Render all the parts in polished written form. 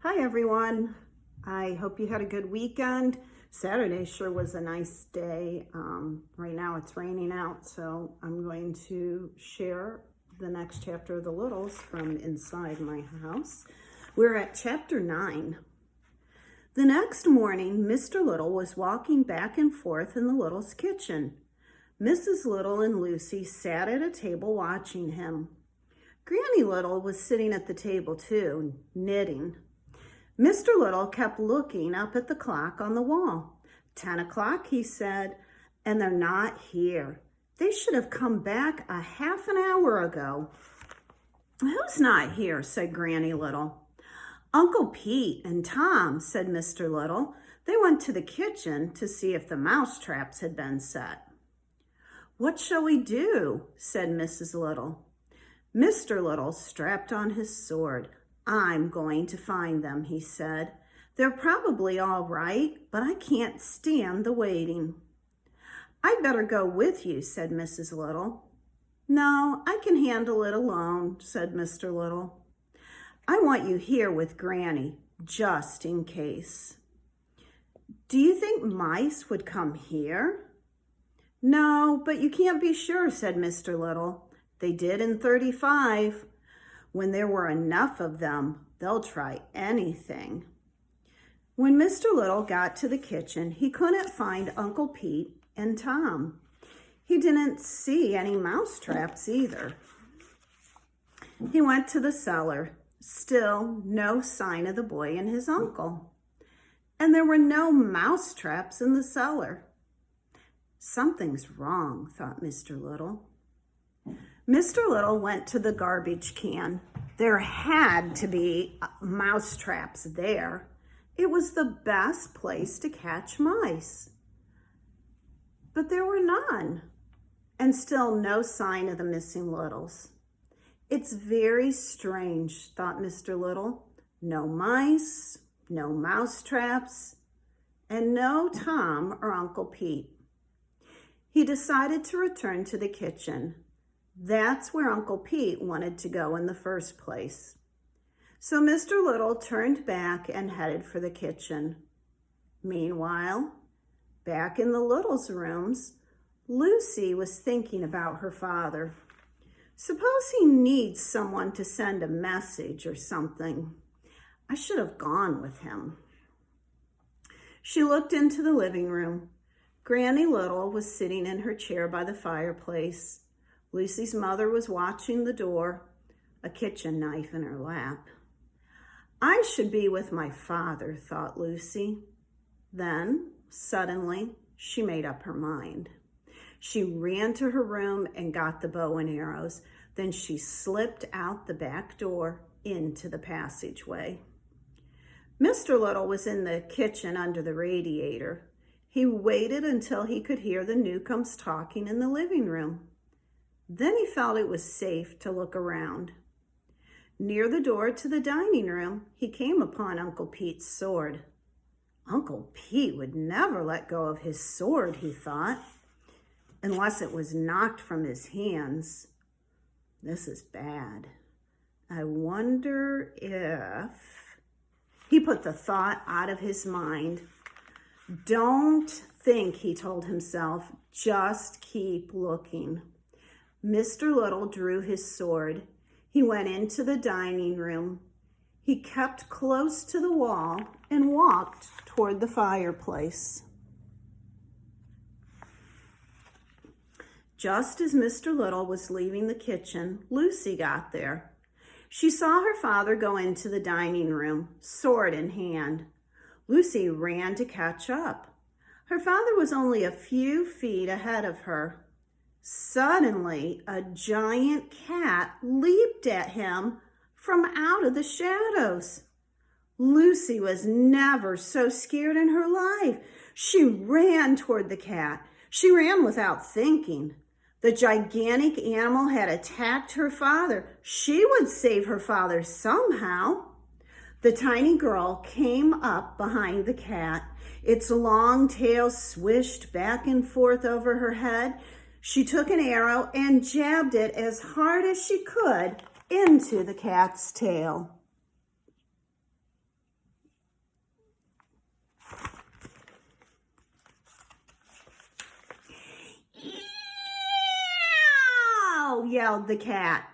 Hi everyone. I hope you had a good weekend. Saturday sure was a nice day. Right now it's raining out, so I'm going to share the next chapter of The Littles from inside my house. We're at chapter 9. The next morning, Mr. Little was walking back and forth in the Littles' kitchen. Mrs. Little and Lucy sat at a table watching him. Granny Little was sitting at the table too, knitting. Mr. Little kept looking up at the clock on the wall. 10 o'clock, he said, and they're not here. They should have come back a half an hour ago. Who's not here? Said Granny Little. Uncle Pete and Tom, said Mr. Little. They went to the kitchen to see if the mouse traps had been set. What shall we do? Said Mrs. Little. Mr. Little strapped on his sword. I'm going to find them, he said. They're probably all right, but I can't stand the waiting. I'd better go with you, said Mrs. Little. No, I can handle it alone, said Mr. Little. I want you here with Granny, just in case. Do you think mice would come here? No, but you can't be sure, said Mr. Little. They did in 35. When there were enough of them, they'll try anything. When Mr. Little got to the kitchen, he couldn't find Uncle Pete and Tom. He didn't see any mouse traps either. He went to the cellar. Still no sign of the boy and his uncle. And there were no mouse traps in the cellar. Something's wrong, thought Mr. Little. Mr. Little went to the garbage can. There had to be mouse traps there. It was the best place to catch mice. But there were none, and still no sign of the missing Littles. It's very strange, thought Mr. Little. No mice, no mouse traps, and no Tom or Uncle Pete. He decided to return to the kitchen. That's where Uncle Pete wanted to go in the first place. So Mr. Little turned back and headed for the kitchen. Meanwhile, back in the Littles' rooms, Lucy was thinking about her father. Suppose he needs someone to send a message or something. I should have gone with him. She looked into the living room. Granny Little was sitting in her chair by the fireplace. Lucy's mother was watching the door, a kitchen knife in her lap. I should be with my father, thought Lucy. Then, suddenly, she made up her mind. She ran to her room and got the bow and arrows. Then she slipped out the back door into the passageway. Mr. Little was in the kitchen under the radiator. He waited until he could hear the Newcombs talking in the living room. Then he felt it was safe to look around. Near the door to the dining room, he came upon Uncle Pete's sword. Uncle Pete would never let go of his sword, he thought, unless it was knocked from his hands. This is bad. I wonder if... He put the thought out of his mind. Don't think, he told himself. Just keep looking. Mr. Little drew his sword. He went into the dining room. He kept close to the wall and walked toward the fireplace. Just as Mr. Little was leaving the kitchen, Lucy got there. She saw her father go into the dining room, sword in hand. Lucy ran to catch up. Her father was only a few feet ahead of her. Suddenly, a giant cat leaped at him from out of the shadows. Lucy was never so scared in her life. She ran toward the cat. She ran without thinking. The gigantic animal had attacked her father. She would save her father somehow. The tiny girl came up behind the cat. Its long tail swished back and forth over her head. She took an arrow and jabbed it as hard as she could into the cat's tail. Little, yelled the cat,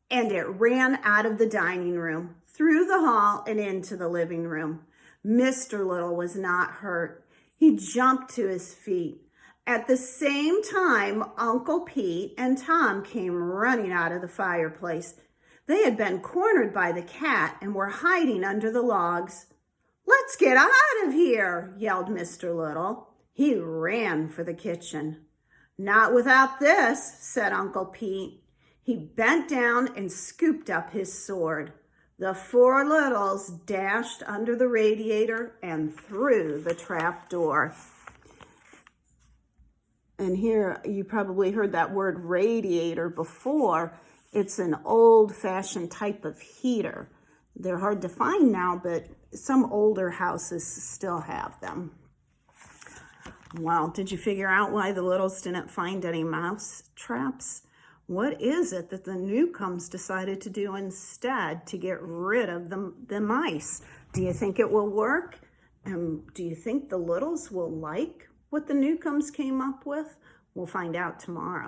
and it ran out of the dining room, through the hall, and into the living room. Mr. Little was not hurt. He jumped to his feet. At the same time, Uncle Pete and Tom came running out of the fireplace. They had been cornered by the cat and were hiding under the logs. "Let's get out of here," yelled Mr. Little. He ran for the kitchen. "Not without this," said Uncle Pete. He bent down and scooped up his sword. The four littles dashed under the radiator and through the trap door. And here, you probably heard that word radiator before. It's an old-fashioned type of heater. They're hard to find now, but some older houses still have them. Well, did you figure out why the littles didn't find any mouse traps? What is it that the Newcombs decided to do instead to get rid of the mice? Do you think it will work? And do you think the littles will like what the Newcombs came up with? We'll find out tomorrow.